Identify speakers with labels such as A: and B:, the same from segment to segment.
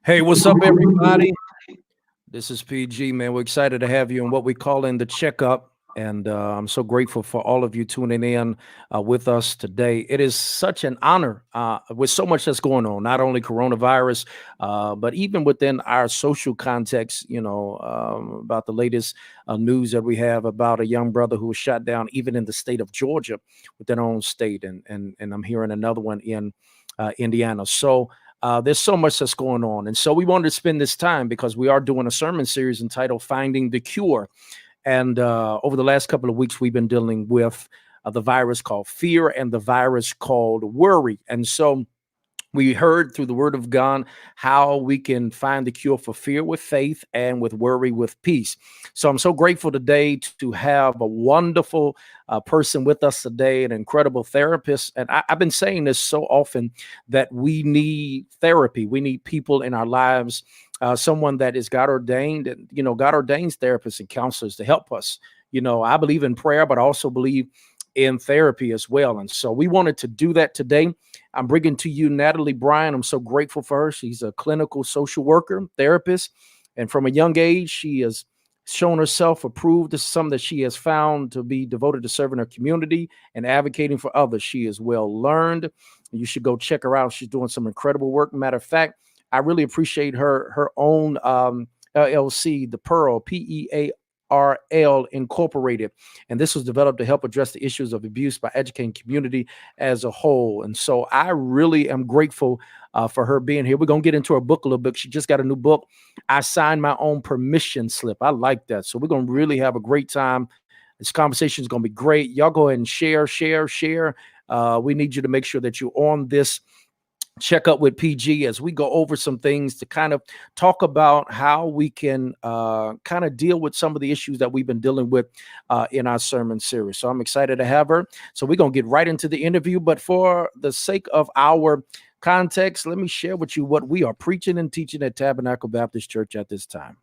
A: Hey, what's up, everybody? This is PG, man. We're excited to have you in what we call in the checkup. And I'm so grateful for all of you tuning in with us today. It is such an honor with so much that's going on, not only coronavirus, but even within our social context, about the latest news that we have about a young brother who was shot down, even in the state of Georgia, with their own state. And I'm hearing another one in Indiana. So, there's so much that's going on. And so we wanted to spend this time because we are doing a sermon series entitled Finding the Cure. And over the last couple of weeks, we've been dealing with the virus called fear and the virus called worry. And so we heard through the word of God how we can find the cure for fear with faith and with worry with peace. So I'm so grateful today to have a wonderful person with us today, an incredible therapist. And I've been saying this so often that we need therapy. We need people in our lives, someone that is God ordained, and, God ordains therapists and counselors to help us. I believe in prayer, but I also believe in therapy as well. And so we wanted to do that today. I'm bringing to you Natalie Bryan. I'm so grateful for her. She's a clinical social worker, therapist, and from a young age, she has shown herself approved. This is something that she has found to be devoted to serving her community and advocating for others. She is well learned. You should go check her out. She's doing some incredible work. Matter of fact, I really appreciate her own LLC, the Pearl, PEARL Incorporated. And this was developed to help address the issues of abuse by educating community as a whole. And so I really am grateful for her being here. We're going to get into her book a little bit. She just got a new book. I signed my own permission slip. I like that. So we're going to really have a great time. This conversation is going to be great. Y'all go ahead and share. We need you to make sure that you're on this check up with PG as we go over some things to kind of talk about how we can kind of deal with some of the issues that we've been dealing with in our sermon series. So I'm excited to have her. So we're going to get right into the interview. But for the sake of our context, let me share with you what we are preaching and teaching at Tabernacle Baptist Church at this time.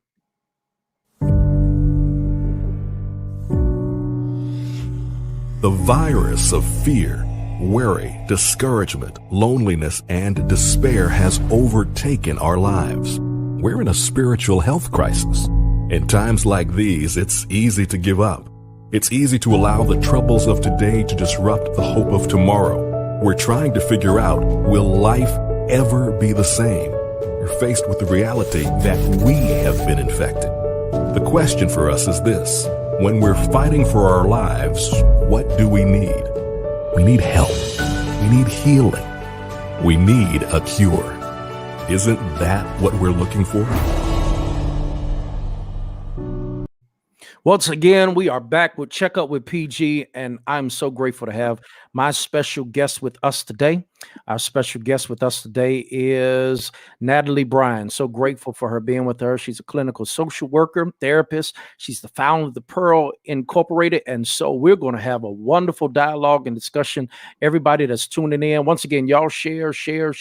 B: The virus of fear, worry, discouragement, loneliness, and despair has overtaken our lives. We're in a spiritual health crisis. In times like these, it's easy to give up. It's easy to allow the troubles of today to disrupt the hope of tomorrow. We're trying to figure out, will life ever be the same? We're faced with the reality that we have been infected. The question for us is this: when we're fighting for our lives, what do we need? We need help. We need healing. We need a cure. Isn't that what we're looking for?
A: Once again, we are back with Check Up with PG, and I'm so grateful to have my special guest with us today. Our special guest with us today is Natalie Bryan. So grateful for her being with her. She's a clinical social worker, therapist. She's the founder of the Pearl Incorporated. And so we're going to have a wonderful dialogue and discussion. Everybody that's tuning in, once again, y'all share. This is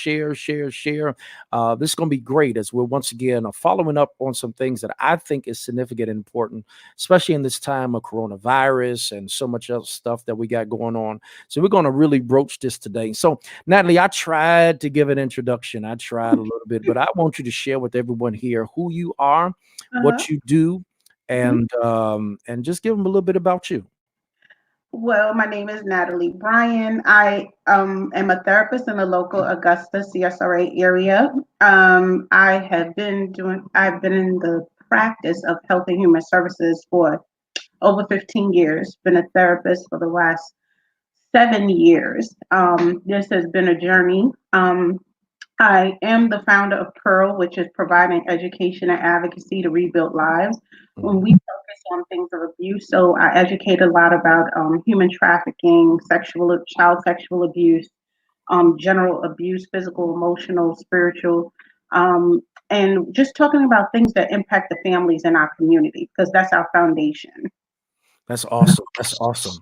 A: going to be great as we're once again following up on some things that I think is significant and important, especially in this time of coronavirus and so much other stuff that we got going on. So we're going to really broach this today. So Natalie, I tried to give an introduction. I tried a little bit, but I want you to share with everyone here who you are, what you do, and just give them a little bit about you.
C: Well, my name is Natalie Bryan. I am a therapist in the local Augusta CSRA area. I've been in the practice of health and human services for over 15 years, been a therapist for the last 7 years. This has been a journey. I am the founder of Pearl, which is providing education and advocacy to rebuild lives. When we focus on things of abuse, so I educate a lot about human trafficking, child sexual abuse, general abuse, physical, emotional, spiritual, and just talking about things that impact the families in our community, because that's our foundation.
A: That's awesome. That's awesome.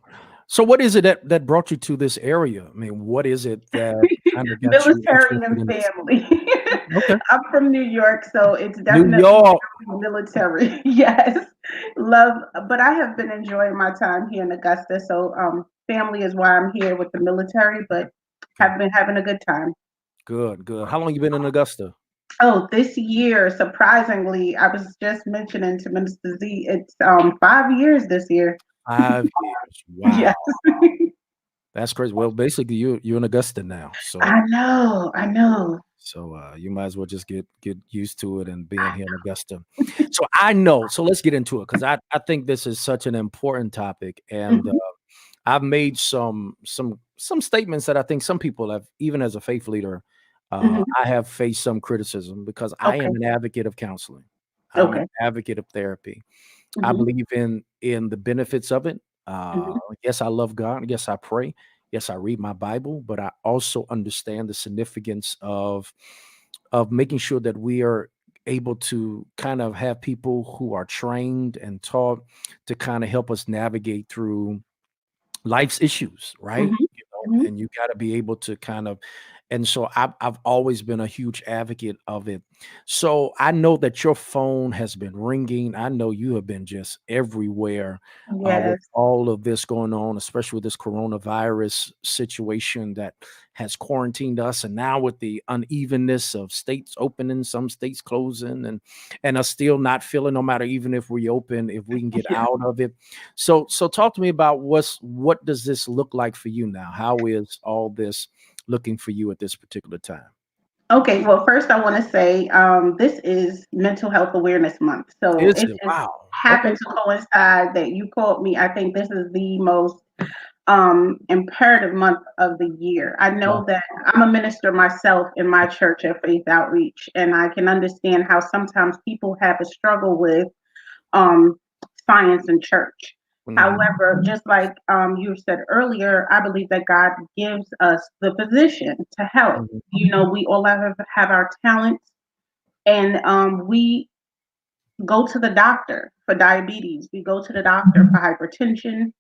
A: So what is it that brought you to this area? I mean, what is it that kind of got you
C: Military
A: interested in
C: and
A: this?
C: family.
A: Okay.
C: I'm from New York, so it's
A: New
C: definitely
A: York.
C: military. Yes, love. But I have been enjoying my time here in Augusta. So family is why I'm here with the military, but have been having a good time.
A: Good, good. How long you been in Augusta?
C: Oh, this year, surprisingly, I was just mentioning to Minister Z, it's 5 years this year.
A: 5 years.
C: Yes.
A: Wow. That's crazy. Well, basically, you're in Augusta now,
C: I know, I know.
A: you might as well just get used to it and being here in Augusta. So I know. So let's get into it because I think this is such an important topic, and
C: Mhm,
A: I've made some statements that I think some people have, even as a faith leader,
C: mhm.
A: I have faced some criticism because I am
C: Okay,
A: an advocate of counseling. I'm an
C: okay.
A: advocate of therapy. I
C: Mhm,
A: believe in the benefits of it.
C: mhm.
A: Yes, I love God. Yes, I pray. Yes, I read my Bible, but I also understand the significance of making sure that we are able to kind of have people who are trained and taught to kind of help us navigate through life's issues, right?
C: Mhm, mhm.
A: And you got to be able to kind of, and so I've always been a huge advocate of it. So I know that your phone has been ringing. I know you have been just everywhere with
C: Yes.
A: all of this going on, especially with this coronavirus situation that has quarantined us, and now with the unevenness of states opening, some states closing, and us still not feeling, no matter even if we open, if we can get
C: Yeah.
A: out of it. So talk to me about what does this look like for you now? How is all this looking for you at this particular time?
C: Okay, well, first I want to say this is Mental Health Awareness Month. So
A: Is
C: it
A: it?
C: just
A: Wow. Okay.
C: happened to coincide that you called me. I think this is the most imperative month of the year. I
A: Wow.
C: know that I'm a minister myself in my church at Faith Outreach, and I can understand how sometimes people have a struggle with um, science in church.
A: Mhm.
C: However, just like you said earlier, I believe that God gives us the position to help.
A: Mhm.
C: You know, we all have our talents, and we go to the doctor for diabetes, we go to the doctor for hypertension,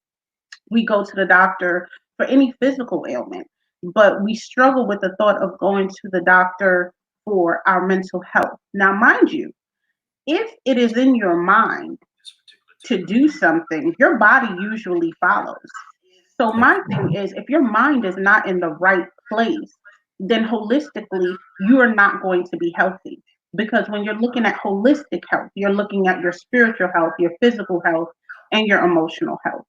C: we go to the doctor for any physical ailment, but we struggle with the thought of going to the doctor for our mental health. Now, mind you, if it is in your mind to do something, your body usually follows. So
A: Yes.
C: my thing is, if your mind is not in the right place, then holistically, you are not going to be healthy. Because when you're looking at holistic health, you're looking at your spiritual health, your physical health, and your emotional health.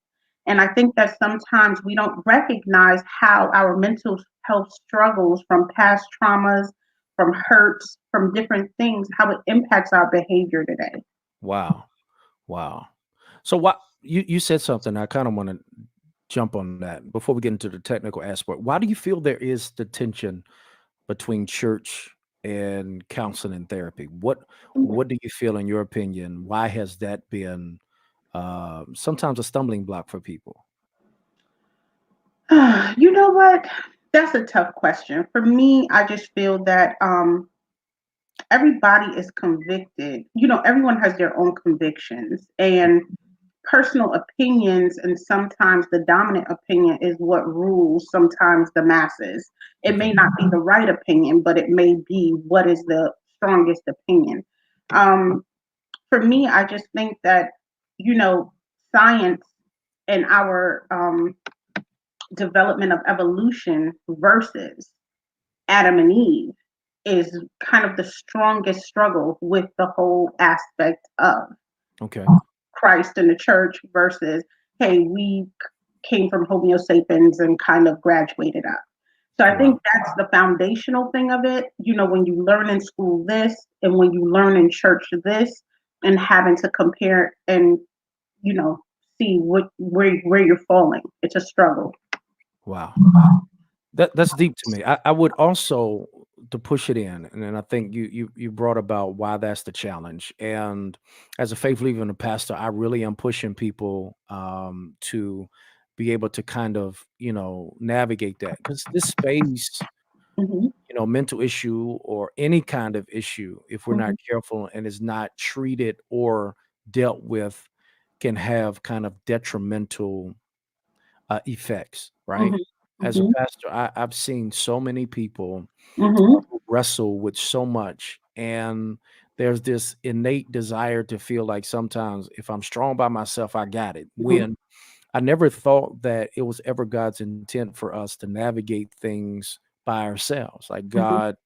C: And I think that sometimes we don't recognize how our mental health struggles from past traumas, from hurts, from different things, how it impacts our behavior today.
A: Wow. Wow. So what you said something, I kind of want to jump on that before we get into the technical aspect. Why do you feel there is the tension between church and counseling and therapy? What do you feel in your opinion? Why has that been sometimes a stumbling block for people?
C: You know what? That's a tough question. For me, I just feel that everybody is convicted. You know, everyone has their own convictions and personal opinions, and sometimes the dominant opinion is what rules sometimes the masses. It
A: Okay.
C: may not be the right opinion, but it may be what is the strongest opinion. Um, for me, I just think that, you know, science and our development of evolution versus Adam and Eve is kind of the strongest struggle with the whole aspect of
A: Okay.
C: Christ and the church versus, hey, we came from Homo sapiens and kind of graduated up. So I
A: Wow.
C: think that's the foundational thing of it. You know, when you learn in school this and when you learn in church this, and having to compare and, you know, see where you're falling. It's a struggle.
A: Wow. That's deep to me. I would also to push it in, and then I think you brought about why that's the challenge. And as a faith leader and a pastor, I really am pushing people to be able to kind of navigate that because this space,
C: Hmm.
A: mental issue or any kind of issue, if we're not
C: Hmm.
A: careful and is not treated or dealt with, can have kind of detrimental effects, right?
C: Hmm.
A: As a
C: Hmm.
A: pastor, I've seen so many people
C: Hmm.
A: who wrestle with so much, and there's this innate desire to feel like sometimes if I'm strong by myself, I got it.
C: Hmm.
A: When I never thought that it was ever God's intent for us to navigate things by ourselves. Like
C: Hmm.
A: God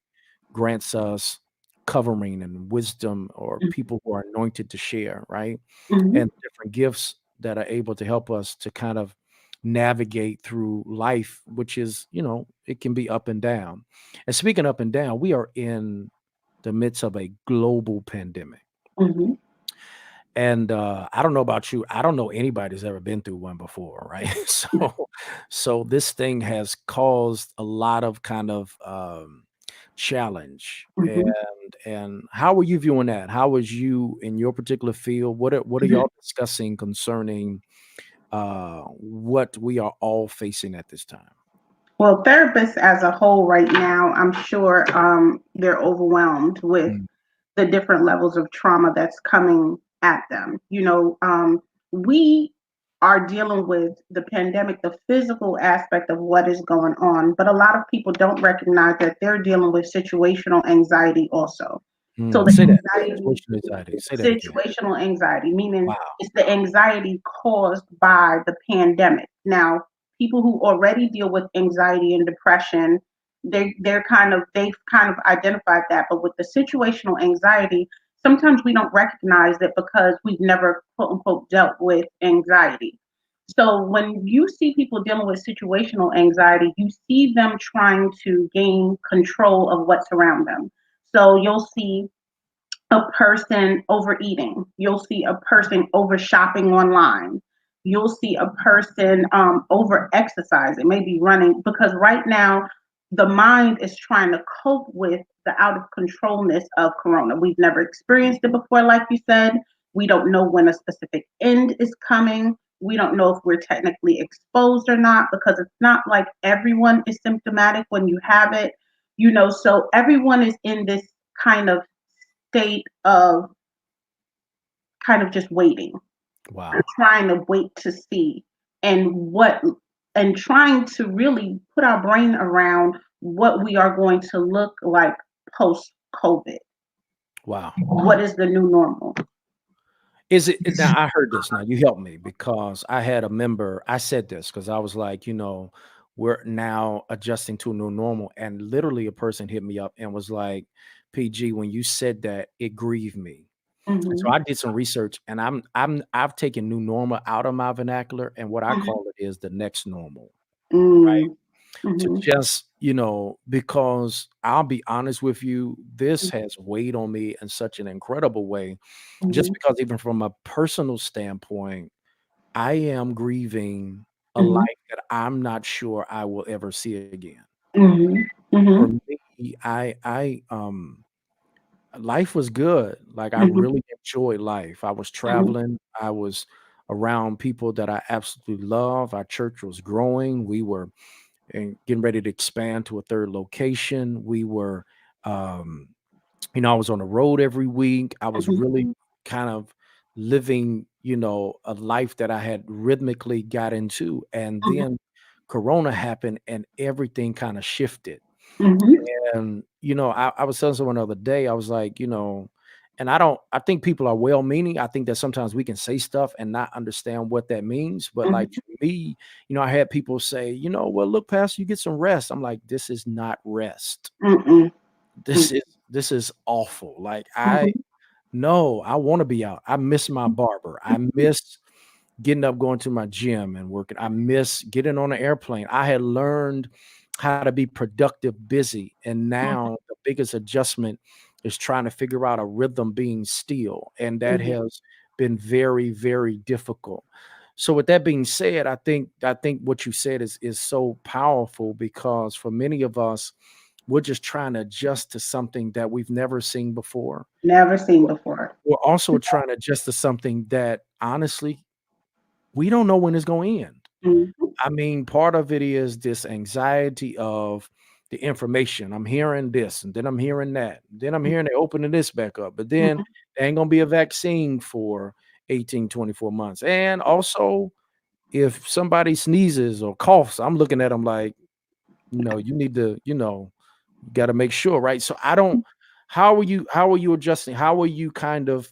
A: grants us covering and wisdom, or
C: Mhm.
A: people who are anointed to share, right?
C: Mhm.
A: And different gifts that are able to help us to kind of navigate through life, which is, it can be up and down. And speaking up and down, we are in the midst of a global pandemic.
C: Mhm.
A: And I don't know about you. I don't know anybody that's ever been through one before, right? So this thing has caused a lot of kind of challenge. And
C: Mhm.
A: how are you viewing that? How was you in your particular field? What are
C: Mhm.
A: y'all discussing concerning what we are all facing at this time?
C: Well, therapists as a whole right now, I'm sure they're overwhelmed with
A: Mm,
C: the different levels of trauma that's coming at them. We are dealing with the pandemic, the physical aspect of what is going on, but a lot of people don't recognize that they're dealing with situational anxiety also. So the
A: say that.
C: anxiety,
A: Social anxiety. Say that again.
C: situational anxiety, meaning
A: Wow.
C: it's the anxiety caused by the pandemic. Now, people who already deal with anxiety and depression, they've kind of identified that, but with the situational anxiety, sometimes we don't recognize it because we've never quote unquote dealt with anxiety. So when you see people dealing with situational anxiety, you see them trying to gain control of what's around them. So you'll see a person overeating. You'll see a person over shopping online. You'll see a person over exercising, maybe running, because right now the mind is trying to cope with the out of controlness of corona. We've never experienced it before, like you said. We don't know when a specific end is coming. We don't know if we're technically exposed or not, because it's not like everyone is symptomatic when you have it, so everyone is in this kind of state of kind of just waiting,
A: Wow.
C: trying to wait to see and what and trying to really put our brain around what we are going to look like post COVID.
A: Wow.
C: What is the new normal?
A: Is it now? I heard this. Now you help me, because I had a member. I said this because I was like, we're now adjusting to a new normal, and literally a person hit me up and was like, "PG, when you said that, it grieved me." And so
C: Mhm.
A: I did some research, and I've taken new normal out of my vernacular, and what I
C: Mhm.
A: call it is the next normal, right?
C: Mm.
A: To
C: Mhm.
A: just, because I'll be honest with you, this has weighed on me in such an incredible way, just
C: Mhm.
A: because even from a personal standpoint, I am grieving a
C: Mhm.
A: life that I'm not sure I will ever see again.
C: Mhm.
A: For
C: Mhm.
A: me, life was good. Like, I
C: Mhm.
A: really enjoyed life. I was
C: Mhm.
A: traveling. I was around people that I absolutely love. Our church was growing. We were getting ready to expand to a third location. We were, um, I was on the road every week. I was
C: Mhm.
A: really kind of living, a life that I had rhythmically got into. And
C: Mhm.
A: then Corona happened and everything kind of shifted.
C: Mhm.
A: And, I was telling someone the other day, I was like, and I think people are well meaning. I think that sometimes we can say stuff and not understand what that means. But like
C: Mhm.
A: to me, I had people say, well, look, Pastor, you get some rest. I'm like, this is not rest.
C: Mhm.
A: This is this is awful. Like,
C: Mhm.
A: no, I want to be out. I miss my barber. I miss getting up, going to my gym and working. I miss getting on an airplane. I had learned how to be productive, busy. And now the biggest adjustment is trying to figure out a rhythm being still. And that
C: Mhm.
A: has been very, very difficult. So with that being said, I think what you said is so powerful, because for many of us, we're just trying to adjust to something that we've never seen before.
C: Never seen before.
A: We're also trying to adjust to something that honestly we don't know when it's going to end.
C: Mhm.
A: I mean, part of it is this anxiety of the information. I'm hearing this, and then I'm hearing that. Then I'm hearing they're opening this back up. But then
C: Mhm.
A: there ain't gonna be a vaccine for 18, 24 months. And also, if somebody sneezes or coughs, I'm looking at them like, you need to, you got to make sure, right? So I don't. How are you adjusting? How are you kind of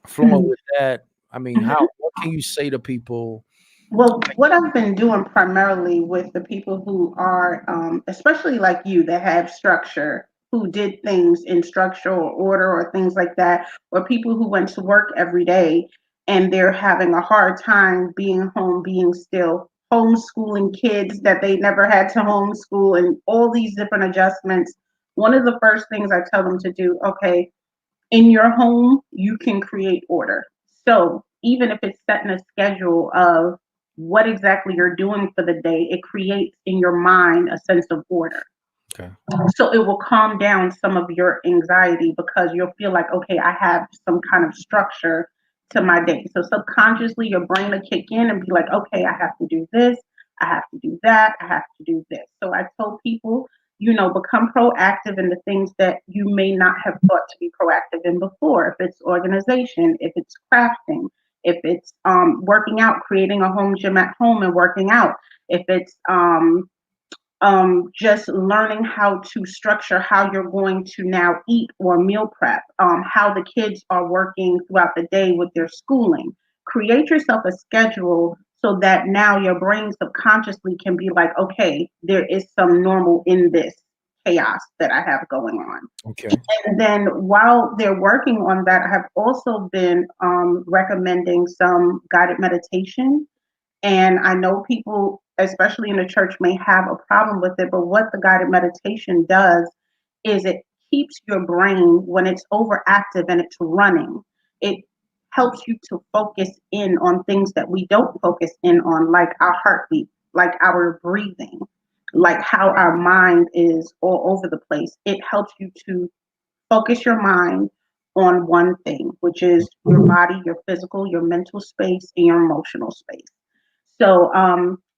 A: flowing
C: Mhm.
A: with that? I mean,
C: Mhm.
A: what can you say to people?
C: Well, what I've been doing primarily with the people who are, especially like you, that have structure who did things in structure or order or things like that, or people who went to work every day and they're having a hard time being home, being still, homeschooling kids that they never had to homeschool, and all these different adjustments. One of the first things I tell them to do, okay, in your home, you can create order. So even if it's setting a schedule of what exactly you're doing for the day, it creates in your mind a sense of order.
A: Okay.
C: So it will calm down some of your anxiety because you'll feel like, okay, I have some kind of structure to my day. So subconsciously, your brain will kick in and be like, okay, I have to do this, I have to do that, I have to do this. So I told people, become proactive in the things that you may not have thought to be proactive in before. If it's organization, if it's crafting, if it's working out, creating a home gym at home and working out, if it's just learning how to structure how you're going to now eat or meal prep, how the kids are working throughout the day with their schooling. Create yourself a schedule so that now your brain subconsciously can be like, okay, there is some normal in this chaos that I have going on.
A: Okay.
C: And then while they're working on that, I have also been recommending some guided meditation, and I know people, especially in the church, may have a problem with it, but what the guided meditation does is it keeps your brain, when it's overactive and it's running, it helps you to focus in on things that we don't focus in on, like our heartbeat, like our breathing, like how our mind is all over the place. It helps you to focus your mind on one thing, which is your body, your physical, your mental space, and your emotional space. So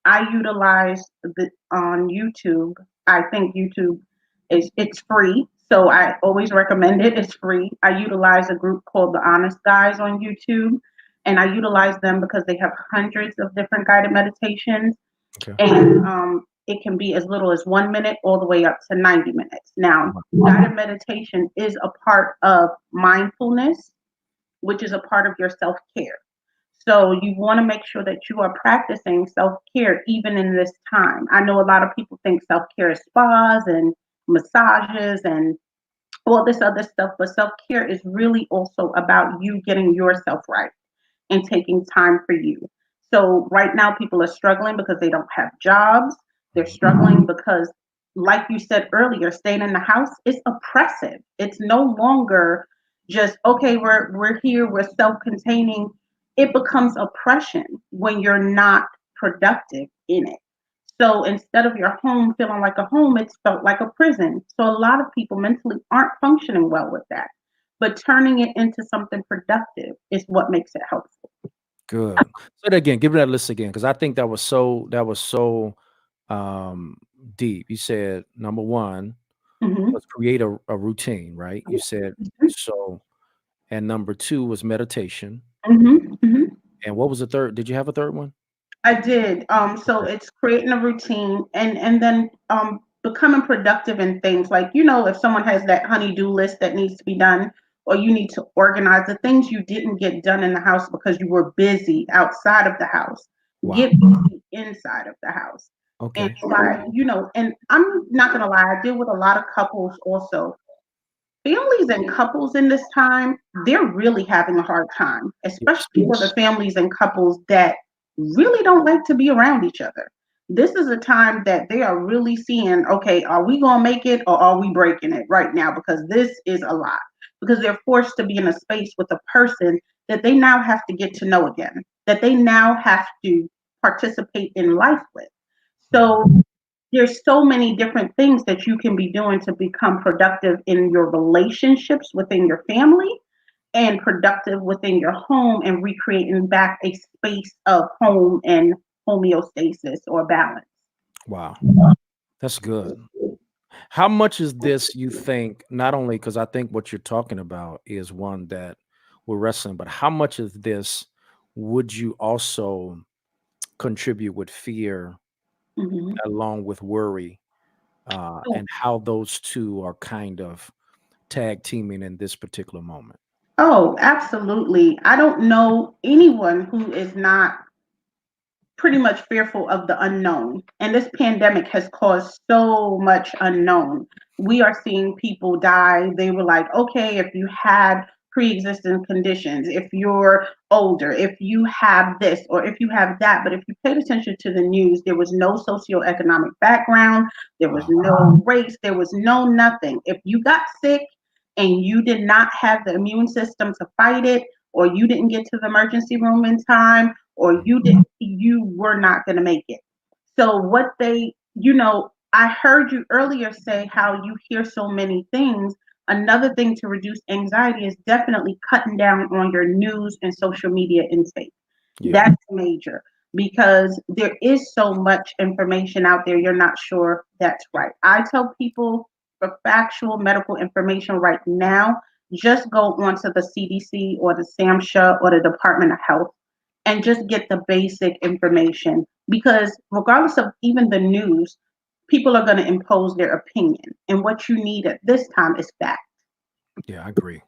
C: I utilize the on YouTube. I think YouTube it's free. So I always recommend it. It's free. I utilize a group called the Honest Guys on YouTube, and I utilize them because they have hundreds of different guided meditations,
A: Okay.
C: and it can be as little as 1 minute all the way up to 90 minutes. Now, guided meditation is a part of mindfulness, which is a part of your self care. So you want to make sure that you are practicing self-care even in this time. I know a lot of people think self-care is spas and massages and all this other stuff, but self-care is really also about you getting yourself right and taking time for you. So right now people are struggling because they don't have jobs. They're
A: Mhm.
C: struggling because, like you said earlier, staying in the house is oppressive. It's no longer just okay, we're here, we're self-containing. It becomes oppression when you're not productive in it. So instead of your home feeling like a home, it's felt like a prison. So a lot of people mentally aren't functioning well with that. But turning it into something productive is what makes it helpful.
A: Good. Say that again. Give me that list again, because I think that was so um deep. You said number one
C: Mhm.
A: was create a routine, right? You said
C: Mhm.
A: so, and number two was meditation.
C: Mhm. Mhm.
A: And what was the third? Did you have a third one?
C: I did. So
A: Okay.
C: it's creating a routine and then becoming productive in things like, if someone has that honey-do list that needs to be done, or you need to organize the things you didn't get done in the house because you were busy outside of the house.
A: Wow.
C: Get busy inside of the house. And
A: Okay.
C: and I'm not gonna lie, I deal with a lot of couples also. Families and couples in this time, they're really having a hard time,
A: Yes.
C: especially for the families and couples that really don't like to be around each other. This is a time that they are really seeing, okay, are we going to make it or are we breaking it right now? Because this is a lot. Because they're forced to be in a space with a person that they now have to get to know again, that they now have to participate in life with.
A: Mhm.
C: So there's so many different things that you can be doing to become productive in your relationships within your family and productive within your home and recreating back a space of home and homeostasis or balance.
A: Wow. That's good. How much is this, you think, not only because I think what you're talking about is one that we're wrestling, but how much of this would you also contribute with fear
C: Mhm.
A: along with worry, and how those two are kind of tag teaming in this particular moment?
C: Oh, absolutely. I don't know anyone who is not pretty much fearful of the unknown. And this pandemic has caused so much unknown. We are seeing people die. They were like, okay, if you had pre-existing conditions, if you're older, if you have this or if you have that. But if you paid attention to the news, there was no socioeconomic background, there was
A: Wow.
C: no race, there was no nothing. If you got sick and you did not have the immune system to fight it, or you didn't get to the emergency room in time, or you were not going to make it. So what they, I heard you earlier say how you hear so many things. Another thing to reduce anxiety is definitely cutting down on your news and social media intake.
A: Yeah.
C: That's major because there is so much information out there, you're not sure that's right. I tell people for factual medical information right now, just go onto the CDC or the SAMHSA or the Department of Health and just get the basic information because regardless of even the news, people are going to impose their opinion. And what you need at this time is fact.
A: Yeah, I agree.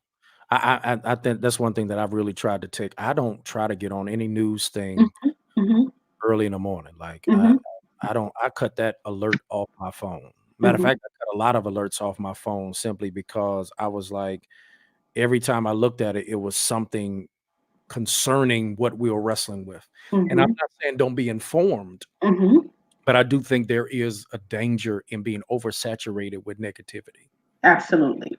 A: I think that's one thing that I've really tried to take. I don't try to get on any news thing
C: Hmm. Hmm.
A: early in the morning. Like
C: Hmm.
A: I don't I cut that alert off my phone. Matter of
C: Hmm.
A: fact, I cut a lot of alerts off my phone simply because I was like, every time I looked at it, it was something concerning what we were wrestling with. And I'm
C: Hmm.
A: not saying don't be informed,
C: Hmm.
A: but I do think there is a danger in being oversaturated with negativity.
C: Absolutely.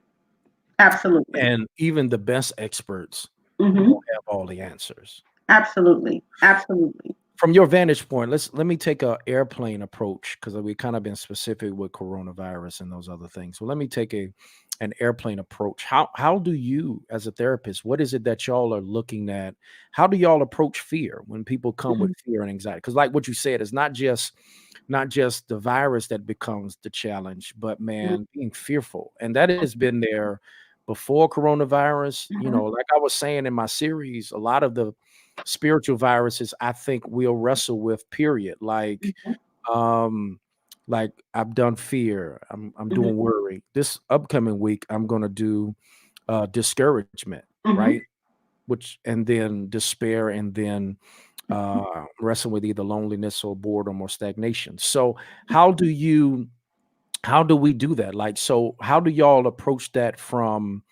C: Absolutely.
A: And even the best experts
C: Hmm.
A: don't have all the answers.
C: Absolutely. Absolutely.
A: From your vantage point, let me take a airplane approach because we kind of been specific with coronavirus and those other things. So let me take an airplane approach. How do you, as a therapist, what is it that y'all are looking at? How do y'all approach fear when people come with
C: Mhm.
A: fear and anxiety? Because like what you said, it's not just the virus that becomes the challenge, but man, being fearful. And that has been there before coronavirus.
C: Mhm.
A: Like I was saying in my series, a lot of the spiritual viruses I think we'll wrestle with, period.
C: Mhm.
A: Um, like I've done fear, I'm
C: Mhm.
A: doing worry. This upcoming week, I'm gonna do discouragement,
C: Mhm.
A: right? Which and then despair and then wrestling with either loneliness or boredom or stagnation. So how do you how do we do that? Like, so how do y'all approach that from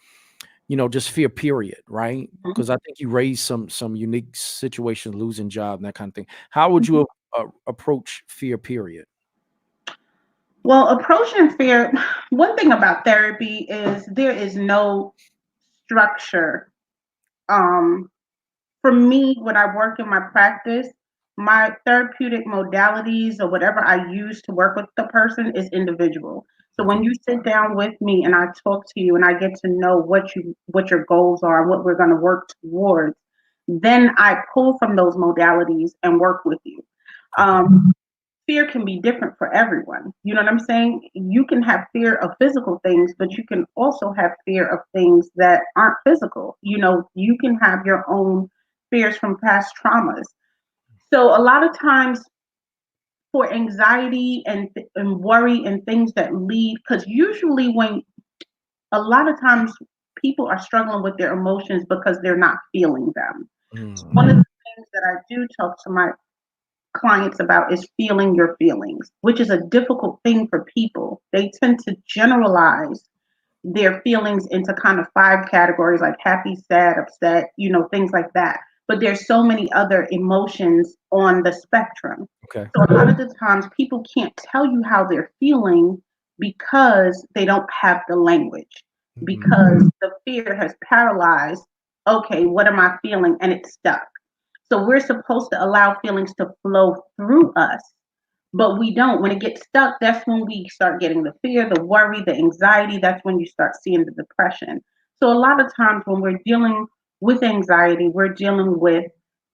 A: just fear, period, right?
C: Mhm.
A: Because I think you raised some unique situations, losing job and that kind of thing. How would
C: Mhm.
A: you approach fear, period?
C: Well, approaching fear, one thing about therapy is there is no structure. Um, for me, when I work in my practice, my therapeutic modalities or whatever I use to work with the person is individual. So
A: Okay.
C: when you sit down with me and I talk to you and I get to know what your goals are and what we're going to work towards, then I pull from those modalities and work with you.
A: Okay.
C: Fear can be different for everyone. You know what I'm saying? You can have fear of physical things, but you can also have fear of things that aren't physical. You can have your own fears from past traumas. So a lot of times for anxiety and worry and things that lead, because usually when a lot of times people are struggling with their emotions because they're not feeling them. So
A: Mm,
C: one of the things that I do talk to my clients about is feeling your feelings, which is a difficult thing for people. They tend to generalize their feelings into kind of five categories like happy, sad, upset, things like that. But there's so many other emotions on the spectrum.
A: okay.
C: So a lot of the times people can't tell you how they're feeling because they don't have the language,
A: Mm,
C: because the fear has paralyzed. Okay, what am I feeling? And it's stuck. So we're supposed to allow feelings to flow through us, but we don't. When it gets stuck, that's when we start getting the fear, the worry, the anxiety. That's when you start seeing the depression. So a lot of times when we're dealing with anxiety, we're dealing with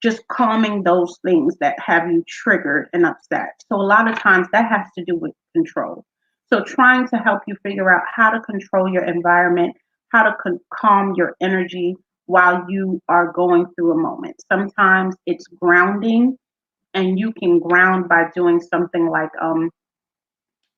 C: just calming those things that have you triggered and upset. So a lot of times that has to do with control. So trying to help you figure out how to control your environment, how to calm your energy while you are going through a moment. Sometimes it's grounding, and you can ground by doing something like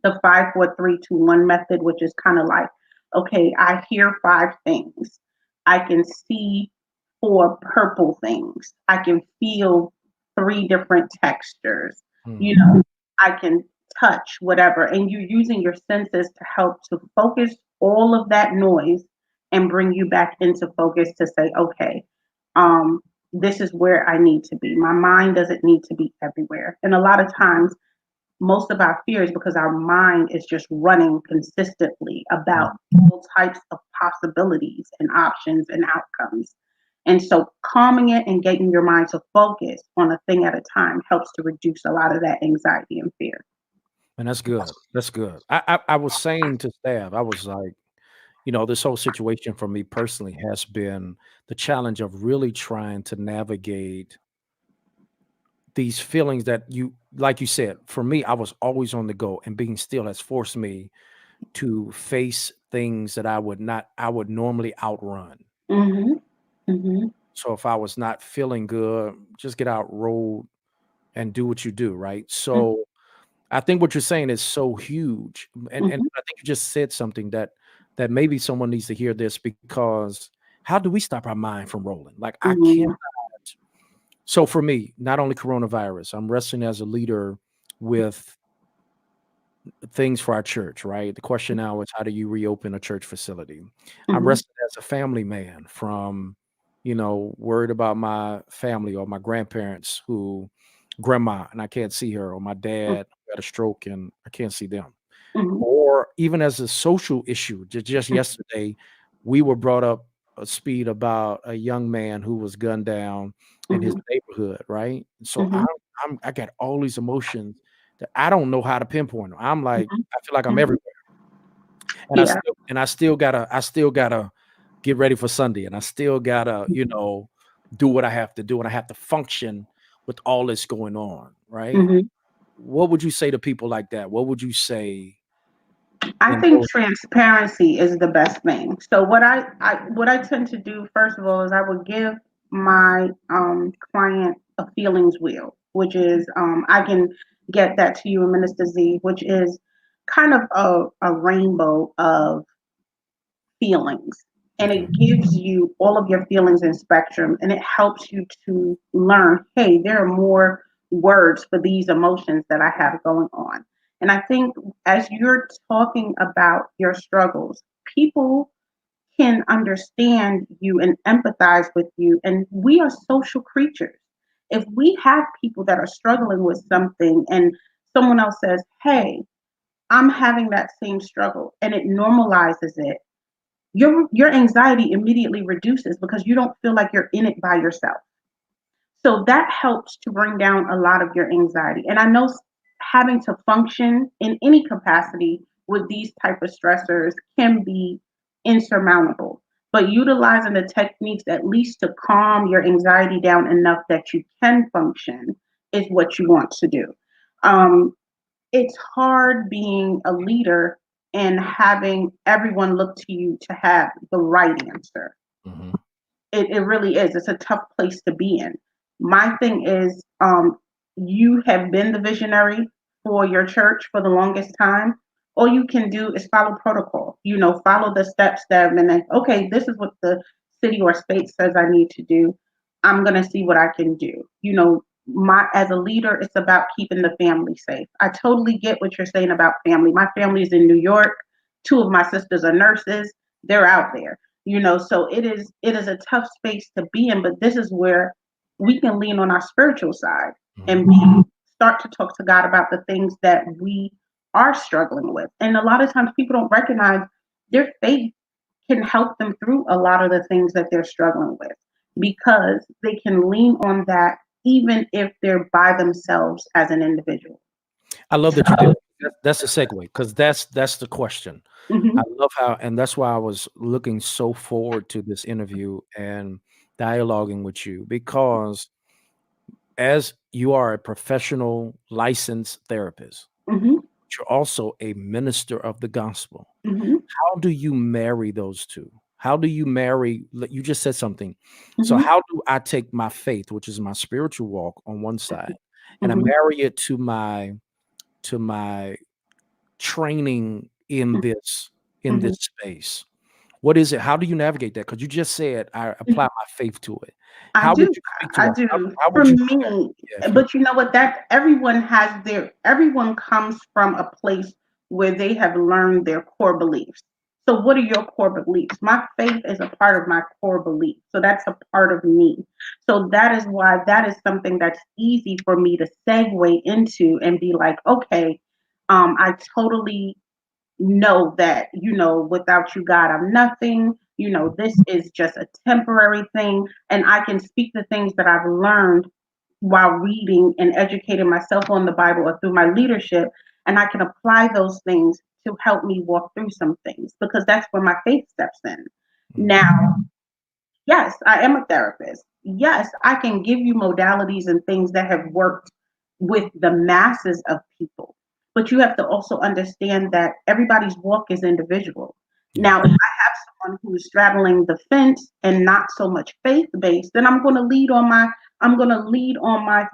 C: the 5 4 3 2 1 method, which is kind of like, okay, I hear five things, I can see four purple things, I can feel three different textures. You
A: Mm.
C: know, I can touch whatever, and you're using your senses to help to focus all of that noise and bring you back into focus to say, okay, um, this is where I need to be. My mind doesn't need to be everywhere. And a lot of times, most of our fear is because our mind is just running consistently about all types of possibilities and options and outcomes. And so calming it and getting your mind to focus on a thing at a time helps to reduce a lot of that anxiety and fear.
A: And that's good. That's good. I was saying to staff, I was like, this whole situation for me personally has been the challenge of really trying to navigate these feelings that like you said, for me, I was always on the go, and being still has forced me to face things that I would normally outrun.
C: Mhm. Mhm.
A: So if I was not feeling good, just get out, roll, and do what you do, right? So I think what you're saying is so huge, and
C: Mhm.
A: I think you just said something that maybe someone needs to hear this, because how do we stop our mind from rolling? Like I can't.
C: Mhm.
A: So for me, not only coronavirus, I'm wrestling as a leader with things for our church, right? The question now is, how do you reopen a church facility? I'm
C: Mhm.
A: wrestling as a family man from, worried about my family or my grandparents grandma, and I can't see her, or my dad who had a stroke and I can't see them.
C: Mhm.
A: Or even as a social issue, just yesterday, we were brought up a speed about a young man who was gunned down in his
C: Mhm.
A: neighborhood, right? So
C: Mhm.
A: I got all these emotions that I don't know how to pinpoint them. I'm like,
C: Mhm.
A: I feel like I'm
C: Mhm.
A: everywhere, and
C: Yeah.
A: I still gotta get ready for Sunday, and I still gotta, do what I have to do, and I have to function with all this going on, right?
C: Mhm.
A: What would you say to people like that? What would you say
C: I
A: in
C: think
A: those?
C: transparency is the best thing. So what I tend to do first of all is I would give my client a feelings wheel, which is I can get that to you in Minister Z, which is kind of a rainbow of feelings. And
A: Okay.
C: it gives you all of your feelings in spectrum, and it helps you to learn, hey, there are more words for these emotions that I have going on. And I think as you're talking about your struggles, people can understand you and empathize with you. And we are social creatures. If we have people that are struggling with something and someone else says, hey, I'm having that same struggle, and it normalizes it, your anxiety immediately reduces because you don't feel like you're in it by yourself. So that helps to bring down a lot of your anxiety. And I know having to function in any capacity with these type of stressors can be insurmountable. But utilizing the techniques at least to calm your anxiety down enough that you can function is what you want to do. Um, it's hard being a leader and having everyone look to you to have the right answer.
A: Mhm.
C: It really is. It's a tough place to be in. My thing is, you have been the visionary for your church for the longest time. All you can do is follow protocol. Follow the steps that have been. Okay, this is what the city or state says I need to do. I'm gonna see what I can do. My as a leader, it's about keeping the family safe. I totally get what you're saying about family. My family is in New York. Two of my sisters are nurses. They're out there. So it is a tough space to be in, but this is where we can lean on our spiritual side
A: Mhm.
C: and start to talk to God about the things that we are struggling with. And a lot of times people don't recognize their faith can help them through a lot of the things that they're struggling with because they can lean on that even if they're by themselves as an individual.
A: I love that you did. That's a segue, because that's the question. I
C: Mhm.
A: love how, and that's why I was looking so forward to this interview and dialoguing with you, because as you are a professional licensed therapist,
C: Mhm.
A: but you're also a minister of the gospel.
C: Mhm.
A: How do you marry those two? How do you marry? You just said something. So
C: Mhm.
A: how do I take my faith, which is my spiritual walk, on one side, and I
C: Mhm.
A: marry it to my training in
C: Mhm.
A: this
C: Mhm.
A: space? What is it? How do you navigate that? Because you just said, "I apply my faith to it."
C: I
A: How would
C: do.
A: you speak to
C: I
A: us?
C: do.
A: How
C: For
A: would you do that?
C: me,
A: Yeah, if you
C: but you know what? That everyone comes from a place where they have learned their core beliefs. So, what are your core beliefs? My faith is a part of my core belief. So, that's a part of me. So, that is why that is something that's easy for me to segue into and be like, okay, I totally know that, without you, God, I'm nothing. This is just a temporary thing. And I can speak the things that I've learned while reading and educating myself on the Bible or through my leadership. And I can apply those things to help me walk through some things because that's where my faith steps in.
A: Mhm.
C: Now, yes, I am a therapist. Yes, I can give you modalities and things that have worked with the masses of people. But you have to also understand that everybody's walk is individual.
A: Yeah.
C: Now, if I have someone who's straddling the fence and not so much faith based, then I'm going to lead on my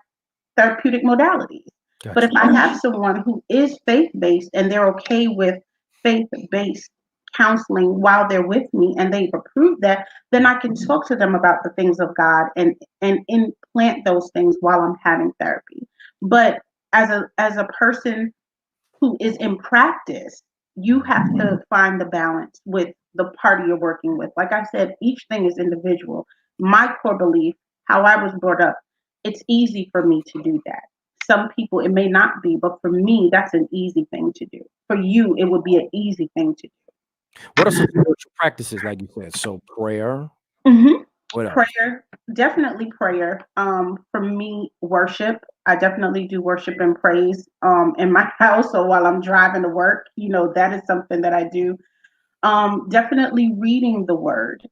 C: therapeutic modalities. But if
A: Gotcha.
C: I have someone who is faith based and they're okay with faith based counseling while they're with me and they've approved that, then I can talk to them about the things of God and implant those things while I'm having therapy. But as a person who is in practice, you
A: Mhm.
C: have to find the balance with the party you're working with. Like I said, each thing is individual. My core belief, how I was brought up, it's easy for me to do that. Some people, it may not be, but for me, that's an easy thing to do. For you, it would be an easy thing to
A: What are some spiritual practices, like you said? So prayer.
C: do.
A: What else?
C: Prayer, definitely prayer. For me, worship. I definitely do worship and praise in my house or while I'm driving to work. That is something that I do. Definitely reading the word.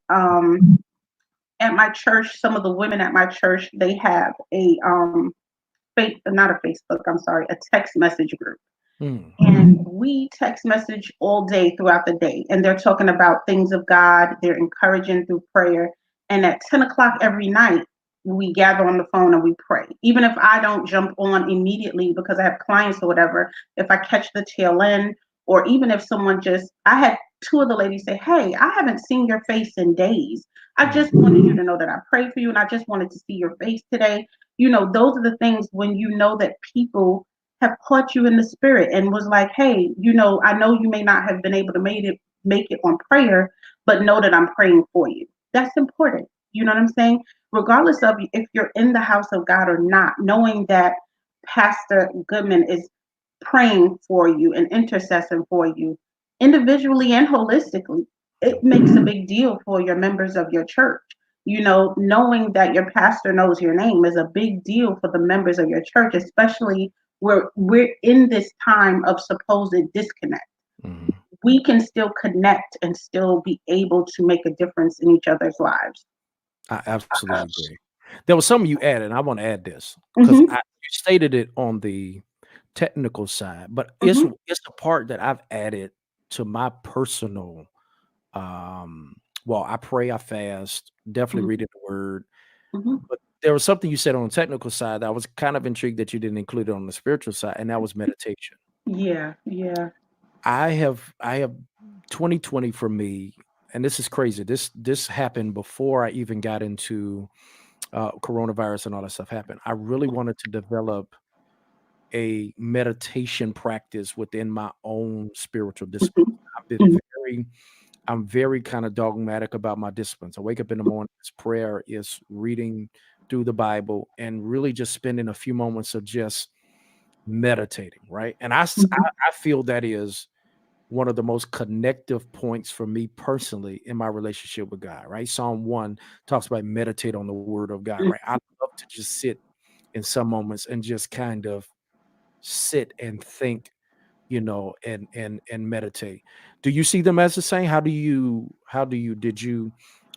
C: At my church, some of the women at my church, they have a not a Facebook, I'm sorry, a text message group.
A: Mm.
C: And we text message all day throughout the day. And they're talking about things of God. They're encouraging through prayer. And at 10 o'clock every night, we gather on the phone and we pray. Even if I don't jump on immediately because I have clients or whatever, if I catch the tail end, or even if someone I had two of the ladies say, "Hey, I haven't seen your face in days. I
A: Mm.
C: just wanted you to know that I prayed for you and I just wanted to see your face today." Those are the things when you know that people have caught you in the spirit and was like, "Hey, I know you may not have been able to make it on prayer, but know that I'm praying for you." That's important. You know what I'm saying? Regardless of if you're in the house of God or not, knowing that Pastor Goodman is praying for you and intercessing for you individually and holistically, it makes a big deal for your members of your church. Knowing that your pastor knows your name is a big deal for the members of your church, especially where we're in this time of supposed disconnect.
A: Mhm.
C: We can still connect and still be able to make a difference in each other's lives.
A: I absolutely agree. There was something you added, and I want to add this because
C: Hmm.
A: you stated it on the technical side, but
C: Hmm.
A: it's the part that I've added to my personal. Um, well, I pray, I fast, definitely
C: Hmm.
A: reading the word.
C: Hmm.
A: But there was something you said on the technical side that I was kind of intrigued that you didn't include it on the spiritual side, and that was meditation.
C: Yeah, yeah.
A: I have 2020 for me, and this is crazy. This happened before I even got into coronavirus and all that stuff happened. I really wanted to develop a meditation practice within my own spiritual discipline.
C: Hmm.
A: I've been
C: Hmm.
A: very I'm very kind of dogmatic about my disciplines. I wake up in the morning, it's prayer, is reading through the Bible, and really just spending a few moments of just meditating, right? And I feel that is one of the most connective points for me personally in my relationship with God, right? Psalm 1 talks about meditate on the word of God, right? I love to just sit in some moments and just kind of sit and think, and meditate. Do you see them as the same? How do you did you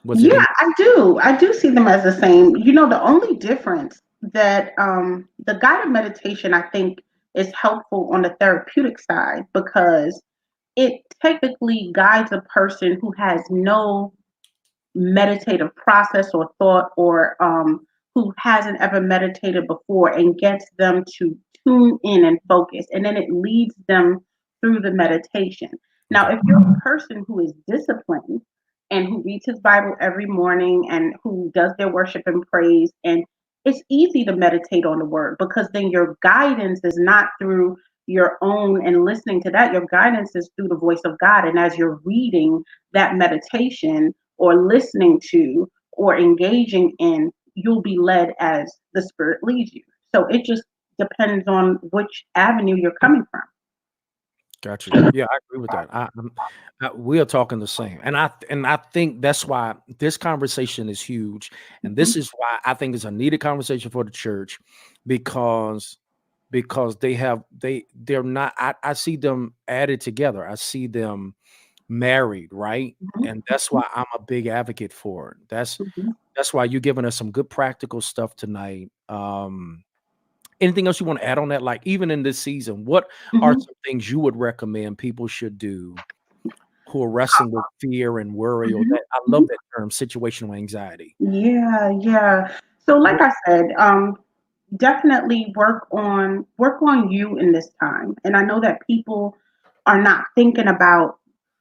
A: was it
C: Yeah,
A: in
C: I do. I do see them as the same. The only difference that the guided meditation I think is helpful on the therapeutic side because it technically guides a person who has no meditative process or thought or who hasn't ever meditated before and gets them to tune in and focus and then it leads them through the meditation. Now
A: okay.
C: if you're a person who is disciplined, and who reads his Bible every morning and who does their worship and praise. And it's easy to meditate on the word because then your guidance is not through your own and listening to that. Your guidance is through the voice of God. And as you're reading that meditation or listening to or engaging in, you'll be led as the Spirit leads you. So it just depends on which avenue you're coming from.
A: Got you. Yeah, I agree with that. We are talking the same, and I think that's why this conversation is huge, and
C: Mhm,
A: this is why I think it's a needed conversation for the church, because they're not. I see them added together. I see them married, right?
C: mhm,
A: And that's why I'm a big advocate for it.
C: mhm,
A: That's why you're giving us some good practical stuff tonight. Anything else you want to add on that? Like even in this season, what are
C: mhm,
A: some things you would recommend people should do who are wrestling with fear and worry, or
C: mhm,
A: that I love
C: mhm.
A: that term, situational anxiety?
C: Yeah, yeah. So like I said, definitely work on you in this time. And I know that people are not thinking about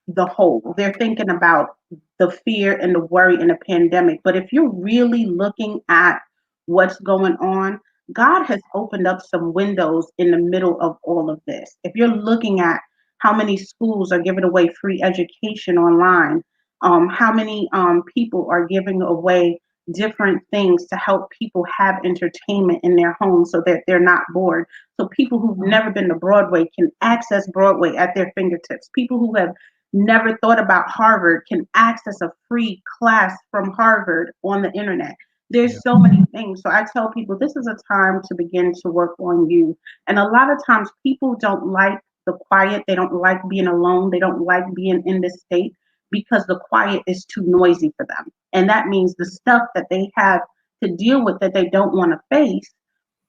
C: the whole. They're thinking about the fear and the worry in the pandemic. But if you're really looking at what's going on, God has opened up some windows in the middle of all of this. If you're looking at how many schools are giving away free education online, how many people are giving away different things to help people have entertainment in their homes so that they're not bored. So people who've never been to Broadway can access Broadway at their fingertips. People who have never thought about Harvard can access a free class from Harvard on the internet.
A: Yeah.
C: There's so many things. So I tell people this is a time to begin to work on you. And a lot of times people don't like the quiet. They don't like being alone. They don't like being in this state because the quiet is too noisy for them. And that means the stuff that they have to deal with that they don't want to face,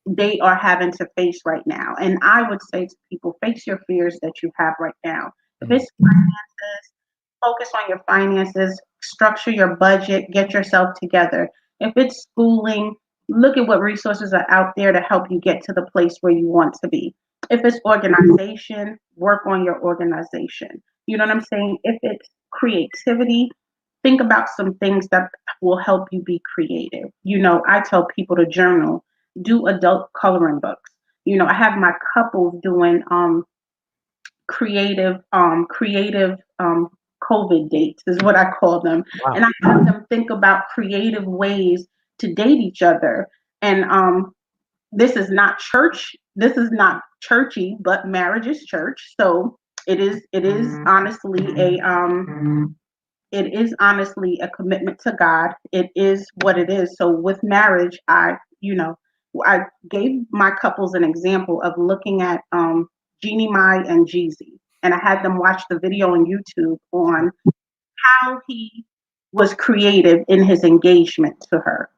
C: they are having to face right now. And I would say to people, face your fears that you have right now. If
A: Mm.
C: it's finances, focus on your finances, structure your budget, get yourself together. If it's schooling, look at what resources are out there to help you get to the place where you want to be. If it's organization, work on your organization. You know what I'm saying? If it's creativity, think about some things that will help you be creative. I tell people to journal, do adult coloring books. I have my couples doing creative COVID dates is what I call them. And
A: Wow.
C: I have them think about creative ways to date each other. And this is not churchy, but marriage is church. So it is honestly a commitment to God. It is what it is. So with marriage, I gave my couples an example of looking at Jeannie Mai and Jeezy, and I had them watch the video on YouTube on how he was creative in his engagement to her.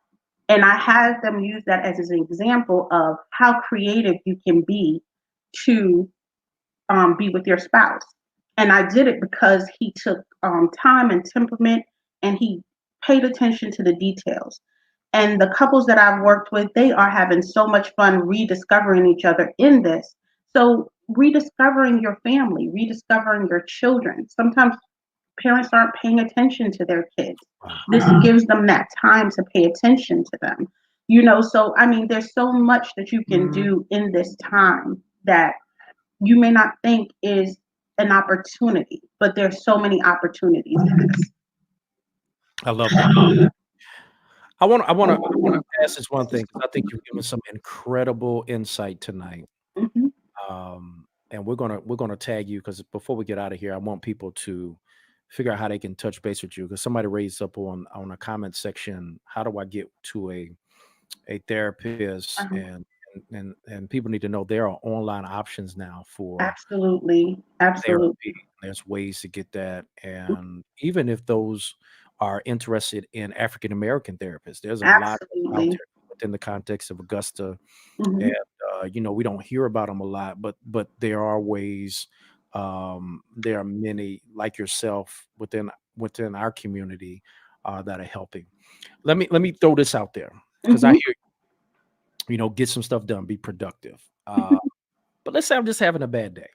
C: And I had them use that as an example of how creative you can to be with your spouse. And I did it because he took time and temperament and he paid attention to the details. And the couples that I've worked with, they are having so much fun rediscovering each other in this. So, rediscovering your family, rediscovering your children. Sometimes parents aren't paying attention to their kids.
A: Wow.
C: This gives them that time to pay attention to them. So I mean, there's so much that you can do in this time that you may not think is an opportunity, but there's so many opportunities in this.
A: I love that. I want to ask this one thing because I think you've given some incredible insight tonight.
C: Mhm,
A: And we're gonna tag you because before we get out of here, I want people to figure out how they can touch base with you because somebody raised up on a comment section. How do I get to a therapist?
C: uh-huh.
A: And people need to know there are online options now for
C: Absolutely,
A: therapy.
C: absolutely,
A: There's ways to get that, and even if those are interested in African American therapists, there's a lot out
C: absolutely.
A: there within the context of Augusta, and
C: Mhm,
A: we don't hear about them a lot, but there are ways. There are many like yourself within our community that are helping. Let me throw this out there because I
C: mhm,
A: hear get some stuff done, be productive. But let's say I'm just having a bad day.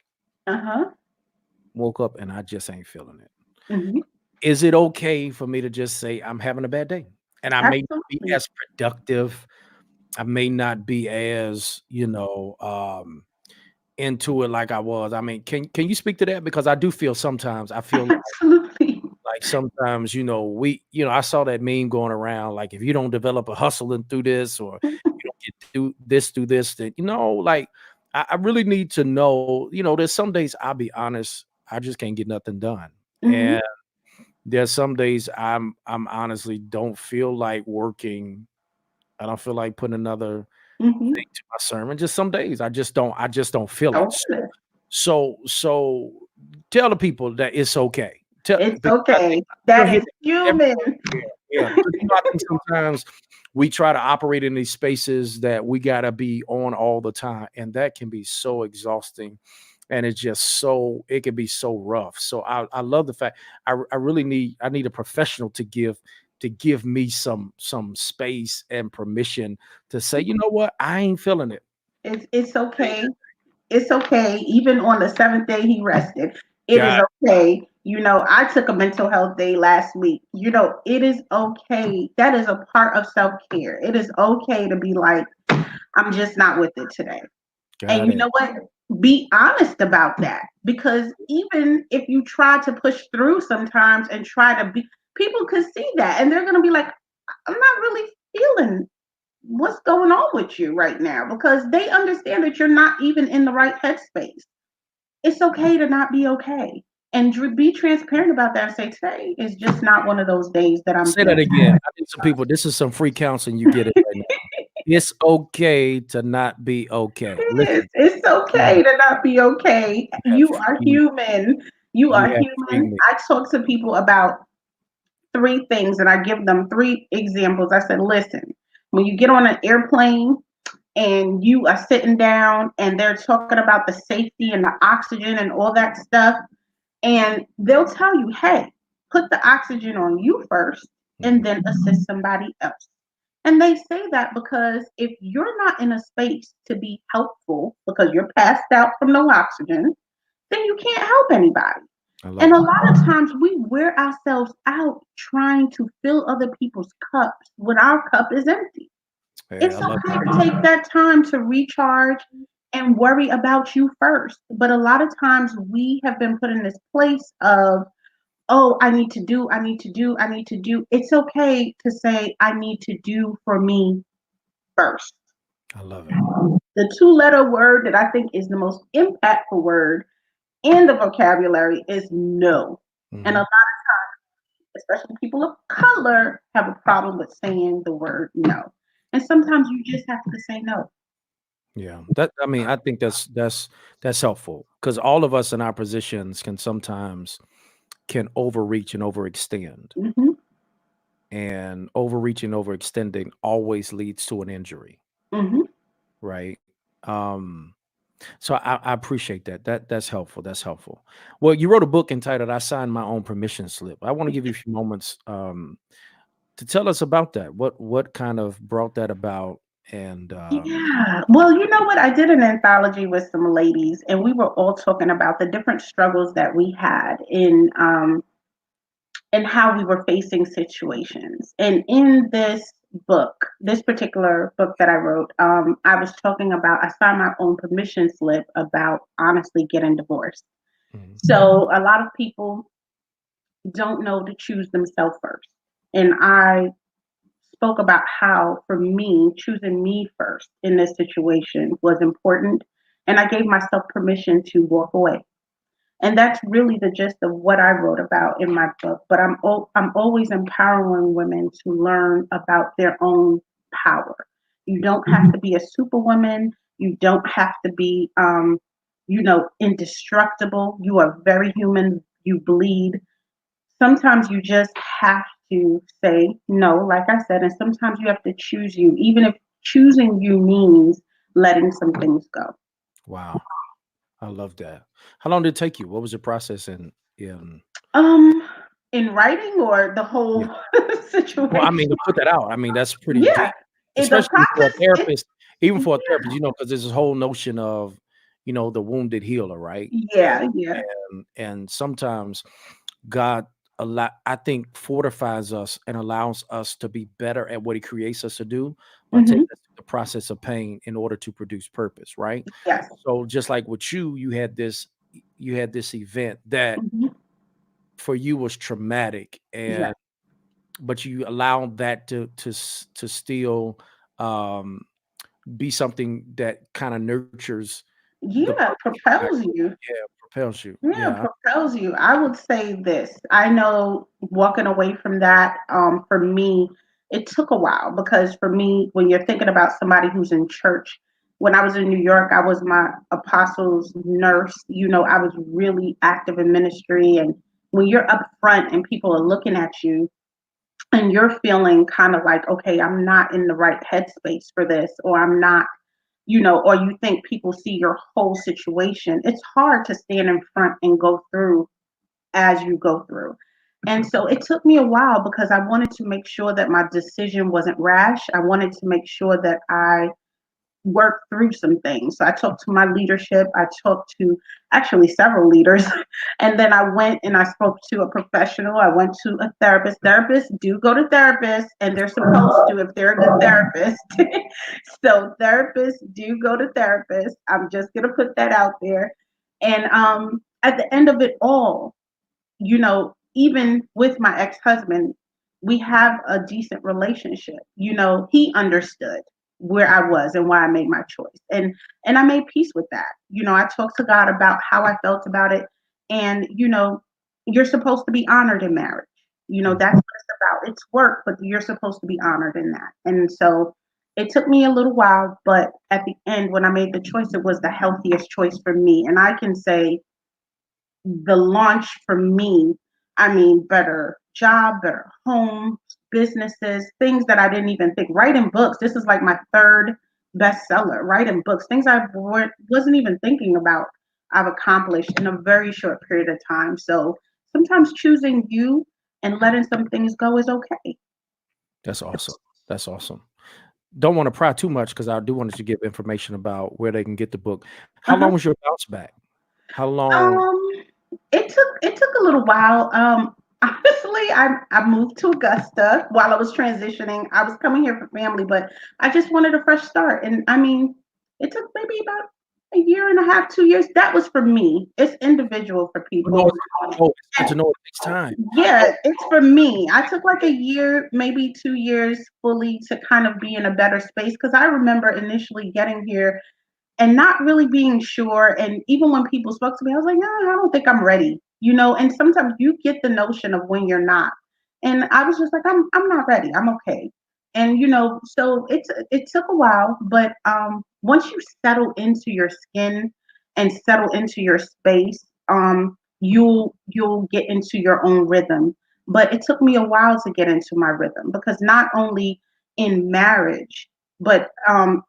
C: uh-huh,
A: Woke up and I just ain't feeling it.
C: mhm,
A: is it okay for me to just say I'm having a bad day? And I may not be
C: Absolutely.
A: as productive. I may not be as, into it like I was. I mean, can you speak to that? Because I do feel sometimes I feel
C: Absolutely.
A: like sometimes, I saw that meme going around, like if you don't develop a hustling through this or you don't get through this, then like I really need to know, there's some days I'll be honest, I just can't get nothing done.
C: Hmm.
A: And there's some days I'm honestly don't feel like working. I don't feel like putting another
C: Hmm.
A: thing to my sermon. Just some days I just don't feel it.
C: Okay.
A: So tell the people that it's okay. Tell
C: It's
A: because I think
C: okay.
A: you'll
C: That
A: hear
C: is
A: that every
C: human.
A: yeah, yeah. Because I think sometimes we try to operate in these spaces that we gotta be on all the time, and that can be so exhausting, and it's just it can be so rough. So I love the fact I really need a professional to give me some space and permission to say, you know what, I ain't feeling it.
C: It's
A: I ain't
C: okay. It's okay. Even on the seventh day he rested. It is
A: God,
C: okay. I took a mental health day last week. It is okay. That is a part of self-care. It is okay to be like, I'm just not with it today. And
A: got
C: you
A: it.
C: know what? Be honest about that. Because even if you try to push through sometimes and try to be, people could see that and they're going to be like, I'm not really feeling what's going on with you right now because they understand that you're not even in the right headspace. It's okay to not be okay and be transparent about that and say, today is just not one of those days that I'm
A: Say that
C: feeling.
A: again. I need some people. This is some free counseling. You get it right now. It's okay to not be okay. Listen,
C: It's
A: you
C: okay
A: have
C: to not be okay.
A: have
C: You are
A: freed
C: human. You
A: you
C: are
A: have freed
C: human.
A: me.
C: I talk to people about three things and I give them three examples. I said, listen, when you get on an airplane and you are sitting down and they're talking about the safety and the oxygen and all that stuff, and they'll tell you, hey, put the oxygen on you first and
A: Mhm.
C: then assist somebody else. And they say that because if you're not in a space to be helpful because you're passed out from no oxygen, then you can't help anybody.
A: I love
C: And a
A: it.
C: lot of times we wear ourselves out trying to fill other people's cups when our cup is empty.
A: Hey,
C: It's
A: I love
C: okay to take that time to recharge and worry about you first. But a lot of times we have been put in this place of, oh, I need to do, I need to do, I need to do. It's okay to say, I need to do for me first.
A: I love it.
C: The two-letter word that I think is the most impactful word in the vocabulary is no. And a
A: Mhm.
C: lot, especially people of color, have a problem with saying the word no. And sometimes you just have to say no.
A: Yeah. I mean, I think that's helpful because all of us in our positions can overreach and overextend.
C: Hmm.
A: And overreaching, overextending always leads to an injury,
C: Hmm.
A: right? Um, so I appreciate that. That's helpful. That's helpful. Well, you wrote a book entitled "I Signed My Own Permission Slip." I want to give you a few moments to tell us about that. What kind of brought that about? And
C: Yeah. Well, you know what? I did an anthology with some ladies, and we were all talking about the different struggles that we had in how we were facing situations. And in this particular book that I wrote, I was talking about, I signed my own permission slip about honestly getting divorced.
A: Mhm.
C: So a lot of people don't know to choose themselves first. And I spoke about how, for me, choosing me first in this situation was important. And I gave myself permission to walk away. And that's really the gist of what I wrote about in my book. But I'm always empowering women to learn about their own power. You don't have to be a superwoman. You don't have to be, indestructible. You are very human. You bleed. Sometimes you just have to say no, like I said, and sometimes you have to choose you, even if choosing you means letting some things go.
A: Wow, I love that. How long did it take you? What was your process in?
C: Um, in writing or the
A: Yeah.
C: whole
A: Well, I
C: situation?
A: mean, to put that out, I mean, that's pretty
C: Yeah,
A: deep,
C: the
A: especially for a
C: process.
A: therapist. Even for a therapist,
C: Yeah,
A: because there's this whole notion of, the wounded healer, right?
C: yeah, yeah.
A: And sometimes God I think fortifies us and allows us to be better at what he creates us to do by taking
C: Hmm.
A: us through the process of pain in order to produce purpose, right?
C: Yes.
A: So just like with you, you had this event that
C: Hmm.
A: for you was traumatic,
C: Yeah.
A: and but you allowed that to still um be something that kind of nurtures the
C: Yeah,
A: purpose you have.
C: propels you.
A: Yeah, propels you.
C: Yeah,
A: Yeah.
C: propels you. I would say this. I know walking away from that, for me, it took a while because for me, when you're thinking about somebody who's in church, when I was in New York, I was my apostle's nurse. I was really active in ministry. And when you're up front and people are looking at you and you're feeling kind of like, okay, I'm not in the right headspace for this, or I'm not, or you think people see your whole situation, it's hard to stand in front and go through as you go through. And so it took me a while because I wanted to make sure that my decision wasn't rash. I wanted to make sure that I work through some things. So I talked to my leadership. I talked to actually several leaders. And then I went and I spoke to a professional. I went to a therapist. Therapists do go to therapists, and they're supposed to if they're a good therapist. So therapists do go to therapists. I'm just going to put that out there. And at the end of it all, even with my ex-husband, we have a decent relationship. He understood where I was and why I made my choice. And I made peace with that. I talked to God about how I felt about it. And you're supposed to be honored in marriage.
A: Mhm.
C: That's what it's about. It's work, but you're supposed to be honored in that. And so it took me a little while, but at the end, when I made the choice, it was the healthiest choice for me. And I can say the launch for me, I mean, better job, better home, businesses, things that I didn't even think. Writing books. This is like my third bestseller. Writing books, things I wasn't even thinking about. I've accomplished in a very short period of time. So sometimes choosing you and letting some things go is okay.
A: That's awesome. That's awesome. Don't want to pry too much because I do want to give information about where they can get the book. How long
C: Uh-huh.
A: was your bounce back? How long?
C: Um, it took a little while. Honestly, I moved to Augusta while I was transitioning. I was coming here for family, but I just wanted a fresh start. And I mean, it took maybe about a year and a half, 2 years. That was for me. It's individual for
A: No,
C: people.
A: it's good to know it takes time. Oh,
C: Yeah, it's for me. I took like a year, maybe 2 years fully to kind of be in a better space because I remember initially getting here and not really being sure. And even when people spoke to me, I was like, no, I don't think I'm ready, And sometimes you get the notion of when you're not. And I was just like, I'm not ready. I'm okay. And so it took a while, but once you settle into your skin and settle into your space, you'll get into your own rhythm. But it took me a while to get into my rhythm because not only in marriage but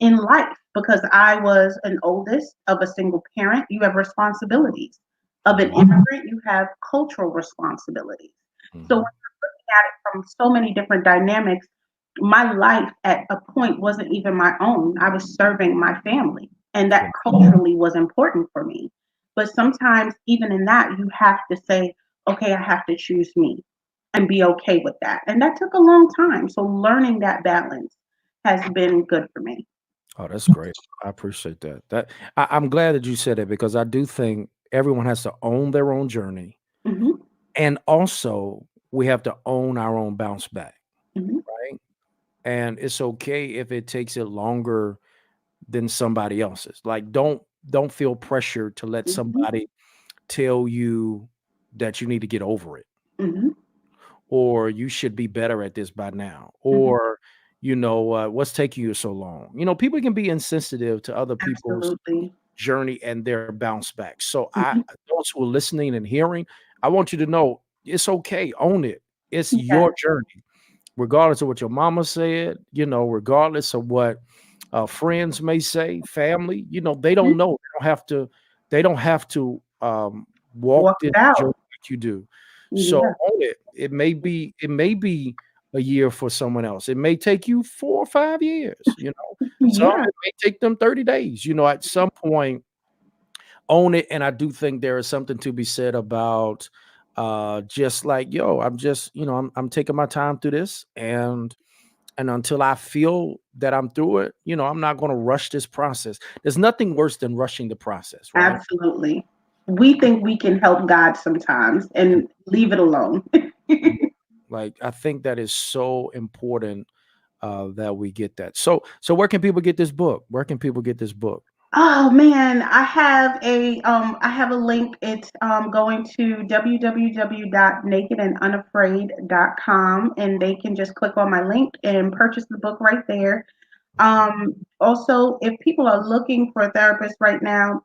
C: in life, because I was an oldest of a single parent, you have responsibilities. Of an
A: mhm,
C: immigrant, you have cultural responsibilities. So when
A: mhm.
C: you're looking at it from so many different dynamics, my life at a point wasn't even my own. I was serving my family, and that
A: Sure.
C: culturally was important for me. But sometimes, even in that, you have to say, okay, I have to choose me and be okay with that. And that took a long time. So learning that balance has been good for me.
A: Oh, that's great. I appreciate that. I'm glad that you said it because I do think everyone has to own their own journey,
C: Hmm.
A: and also we have to own our own bounce back,
C: Hmm.
A: right? And it's okay if it takes it longer than somebody else's. Like, don't feel pressure to let
C: Hmm.
A: somebody tell you that you need to get over it,
C: Hmm.
A: or you should be better at this by now,
C: Hmm.
A: or what's taking you so long. People can be insensitive to other people's
C: Absolutely.
A: journey and their bounce back. So
C: Hmm.
A: those who are listening and hearing, I want you to know it's okay. Own it. It's
C: Yeah.
A: your journey, regardless of what your mama said. Regardless of what friends may say, family. They don't
C: Hmm.
A: know. They don't have to. They don't have to walk
C: Walk
A: this
C: it out.
A: journey like you do. So
C: Yeah.
A: own it. It may be a year for someone else. It may take you 4 or 5 years. Some
C: Yeah.
A: it may take them 30 days. At some point, own it. And I do think there is something to be said about just like, yo, I'm just, I'm taking my time through this, and until I feel that I'm through it, I'm not going to rush this process. There's nothing worse than rushing the process, right?
C: Absolutely. We think we can help God sometimes and leave it alone.
A: Like, I think that is so important, that we get that. So where can people get this book? Where can people get this book?
C: Oh man, I have a link. It's going to www.nakedandunafraid.com, and they can just click on my link and purchase the book right there. Also, if people are looking for a therapist right now,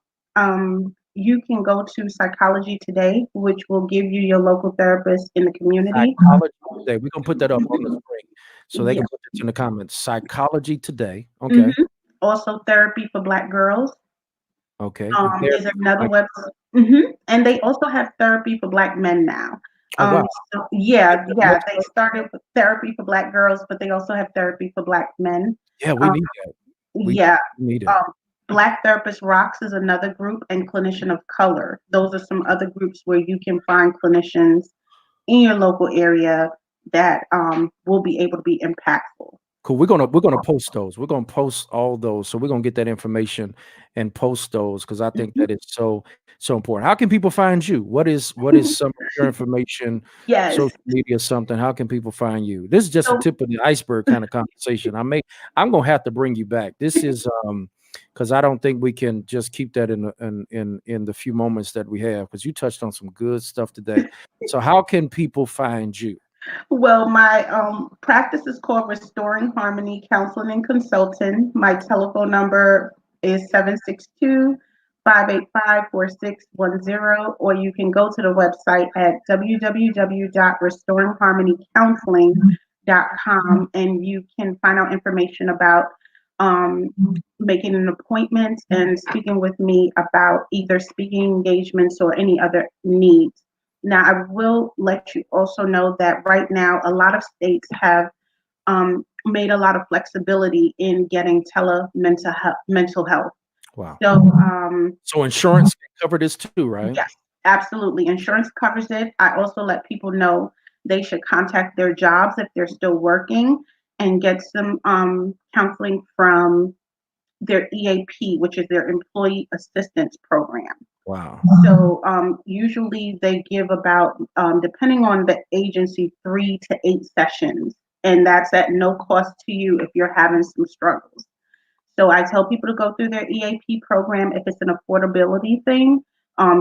C: you can go to Psychology Today, which will give you your local therapist in the community.
A: Psychology Today. We're gonna put that up on the screen so they
C: Yeah.
A: can put it in the comments. Psychology Today.
C: hmm
A: Okay.
C: Also, Therapy for Black Girls
A: Okay. And
C: is
A: therapy for
C: another
A: black.
C: website. And they also have Therapy for Black Men now.
A: Oh wow.
C: So
A: Is
C: yeah,
A: that a
C: yeah, they
A: website?
C: started with Therapy for Black Girls, but they also have Therapy for Black Men.
A: Yeah, we
C: Um,
A: need that. We
C: yeah,
A: need it.
C: um, Black Therapist Rocks is another group, and Clinician of Color. Those are some other groups where you can find clinicians in your local area that will be able to be impactful.
A: Cool. We're gonna post those. We're gonna post all those. So we're gonna get that information and post those because I think that is so important. How can people find you? What is some of your information,
C: Yes.
A: social media, something? How can people find you? This is just the
C: So
A: tip of the iceberg kind of conversation. I'm gonna have to bring you back. This is because I don't think we can just keep that in the few moments that we have, because you touched on some good stuff today. So how can people find you?
C: Well, my practice is called Restoring Harmony Counseling and Consulting. My telephone number is 762-585-4610, or you can go to the website at www.restoringharmonycounseling.com, and you can find out information about um, making an appointment and speaking with me about either speaking engagements or any other needs. Now, I will let you also know that right now, a lot of states have made a lot of flexibility in getting mental health.
A: Wow.
C: So,
A: So insurance can cover this too, right?
C: yes, absolutely. Insurance covers it. I also let people know they should contact their jobs if they're still working and get some counseling from their EAP, which is their Employee Assistance Program.
A: Wow.
C: So usually they give about, depending on the agency, 3 to 8 sessions, and that's at no cost to you if you're having some struggles. So I tell people to go through their EAP program if it's an affordability thing.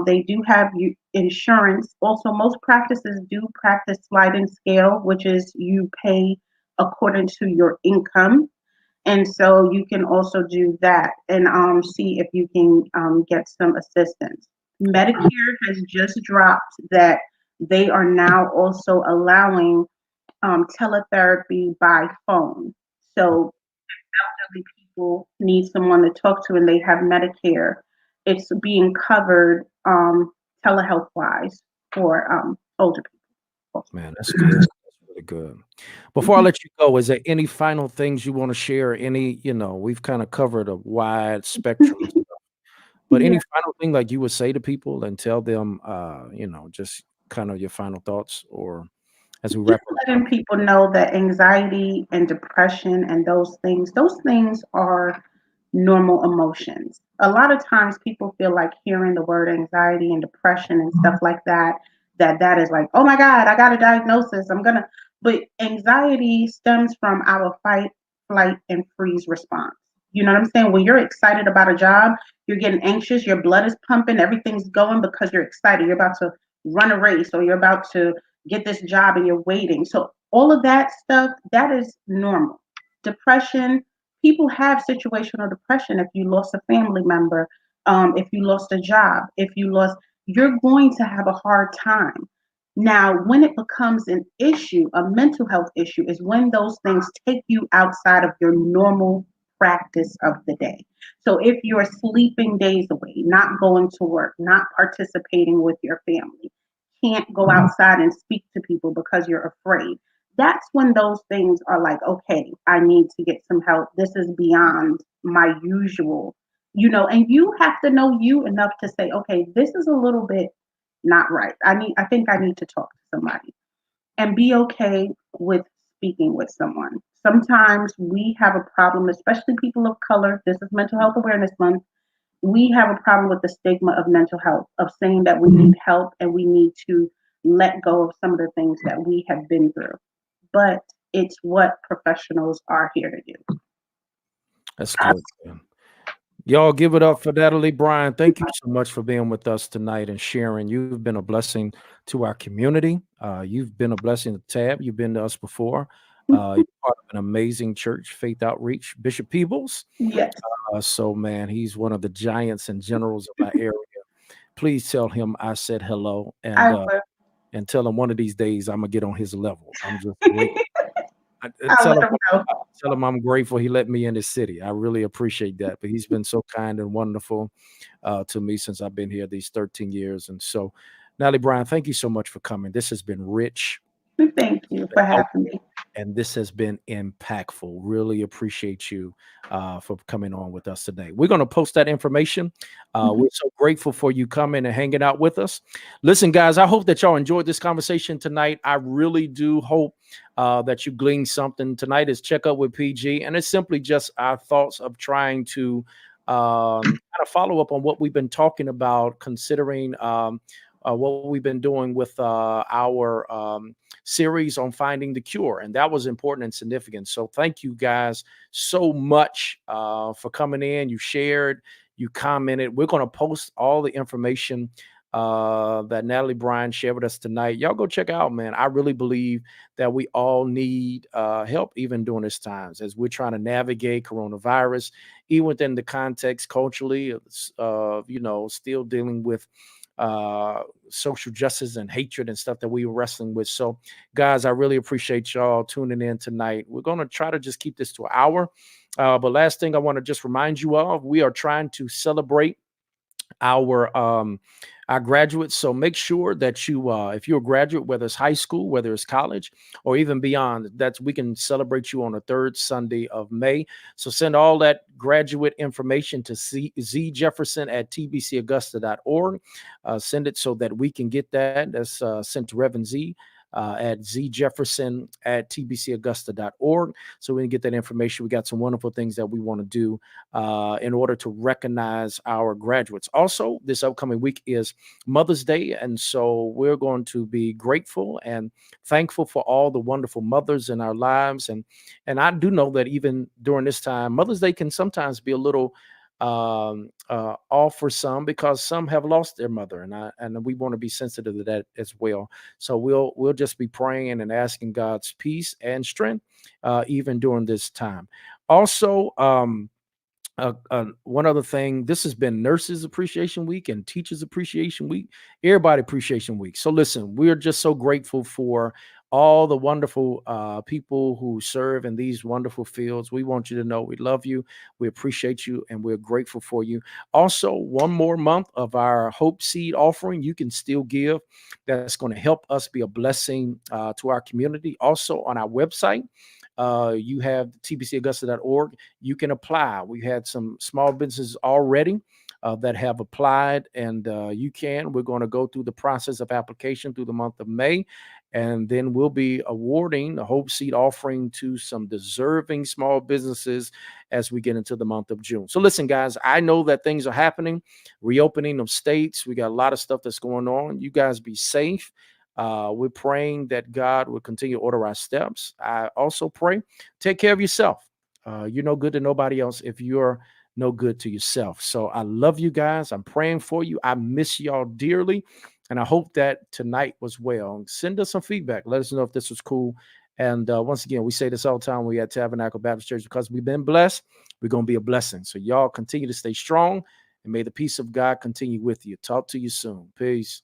C: They do have insurance. Also, most practices do practice sliding scale, which is you pay according to your income, and so you can also do that and see if you can get some assistance. Medicare has just dropped that they are now also allowing teletherapy by phone. So elderly people need someone to talk to and they have Medicare, it's being covered telehealth wise for older people.
A: Man, that's good. That's really good. Before I let you go, is there any final things you want to share? We've kind of covered a wide spectrum of stuff, but
C: Yeah.
A: any final thing like you would say to people and tell them, just kind of your final thoughts, or as we
C: Just
A: wrap up the
C: letting people know that anxiety and depression and those things are normal emotions. A lot of times people feel like hearing the word anxiety and depression and stuff like that, that is like, oh my God, I got a diagnosis. But anxiety stems from our fight, flight, and freeze response. You know what I'm saying? When you're excited about a job, you're getting anxious, your blood is pumping, everything's going because you're excited. You're about to run a race or you're about to get this job and you're waiting. So all of that stuff, that is normal. Depression, people have situational depression if you lost a family member, if you lost a job, you're going to have a hard time. Now, when it becomes an issue, a mental health issue, is when those things take you outside of your normal practice of the day. So if you're sleeping days away, not going to work, not participating with your family, can't go outside and speak to people because you're afraid. That's when those things are like, okay, I need to get some help. This is beyond my usual, and you have to know you enough to say, okay, this is a little bit not right. I think I need to talk to somebody and be okay with speaking with someone. Sometimes we have a problem, especially people of color. This is Mental Health Awareness Month. We have a problem with the stigma of mental health, of saying that we need help and we need to let go of some of the things that we have been through. But it's what professionals are here to do.
A: That's good, man. Y'all give it up for Natalie Bryan. Thank you so much for being with us tonight and sharing. You've been a blessing to our community. You've been a blessing to Tab. You've been to us before. You're part of an amazing church, Faith Outreach, Bishop Peebles.
C: Yes,
A: So, man, he's one of the giants and generals of our area. Please tell him I said hello
C: I
A: and tell him one of these days I'm gonna get on his level. I'm just
C: will.
A: grateful.
C: I'll let him know.
A: Tell him I'm grateful he let me in his city. I really appreciate that. But he's been so kind and wonderful to me since I've been here these 13 years. And so, Natalie Bryan, thank you so much for coming. This has been rich,
C: Thank you for having me.
A: and this has been impactful. Really appreciate you for coming on with us today. We're going to post that information.
C: Mhm.
A: We're so grateful for you coming and hanging out with us. Listen, guys, I hope that y'all enjoyed this conversation tonight. I really do hope that you gleaned something. Tonight is Check Up with PG, and it's simply just our thoughts of trying to kind of follow up on what we've been talking about, considering what we've been doing with our series on finding the cure. And that was important and significant. So thank you guys so much for coming in. You shared, you commented. We're going to post all the information that Natalie Bryan shared with us tonight. Y'all go check out, man. I really believe that we all need help even during this times as we're trying to navigate coronavirus, even within the context culturally of still dealing with social justice and hatred and stuff that we were wrestling with. So, guys, I really appreciate y'all tuning in tonight. We're going to try to just keep this to an hour. But last thing I want to just remind you of, we are trying to celebrate our um our graduates. So make sure that you if you're a graduate, whether it's high school, whether it's college, or even beyond, that we can celebrate you on the third Sunday of May. So send all that graduate information to Jefferson at tbcaugusta.org. Send it so that we can get that. That's sent to Reverend Z at Jefferson at tbcaugusta.org. So we can get that information. We got some wonderful things that we want to do in order to recognize our graduates. Also, this upcoming week is Mother's Day. And so we're going to be grateful and thankful for all the wonderful mothers in our lives. And I do know that even during this time, Mother's Day can sometimes be a little off for some because some have lost their mother, and we want to be sensitive to that as well. So we'll just be praying and asking God's peace and strength even during this time. Also, one other thing, this has been Nurses Appreciation Week and Teachers Appreciation Week, Everybody Appreciation Week. So listen, we're just so grateful for all the wonderful people who serve in these wonderful fields. We want you to know we love you, we appreciate you, and we're grateful for you. Also, one more month of our Hope Seed offering you can still give. That's going to help us be a blessing to our community. Also, on our website, you have tbcaugusta.org. You can apply. We had some small businesses already that have applied, and you can. We're going to go through the process of application through the month of May, and then we'll be awarding the Hope Seed offering to some deserving small businesses as we get into the month of June. So listen, guys, I know that things are happening, reopening of states. We got a lot of stuff that's going on. You guys be safe. We're praying that God will continue to order our steps. I also pray, take care of yourself. You're no good to nobody else if you're no good to yourself. So I love you guys. I'm praying for you. I miss y'all dearly. And I hope that tonight was well. Send us some feedback. Let us know if this was cool. And once again, we say this all the time. We at Tabernacle Baptist Church, because we've been blessed, we're going to be a blessing. So y'all continue to stay strong, and may the peace of God continue with you. Talk to you soon. Peace.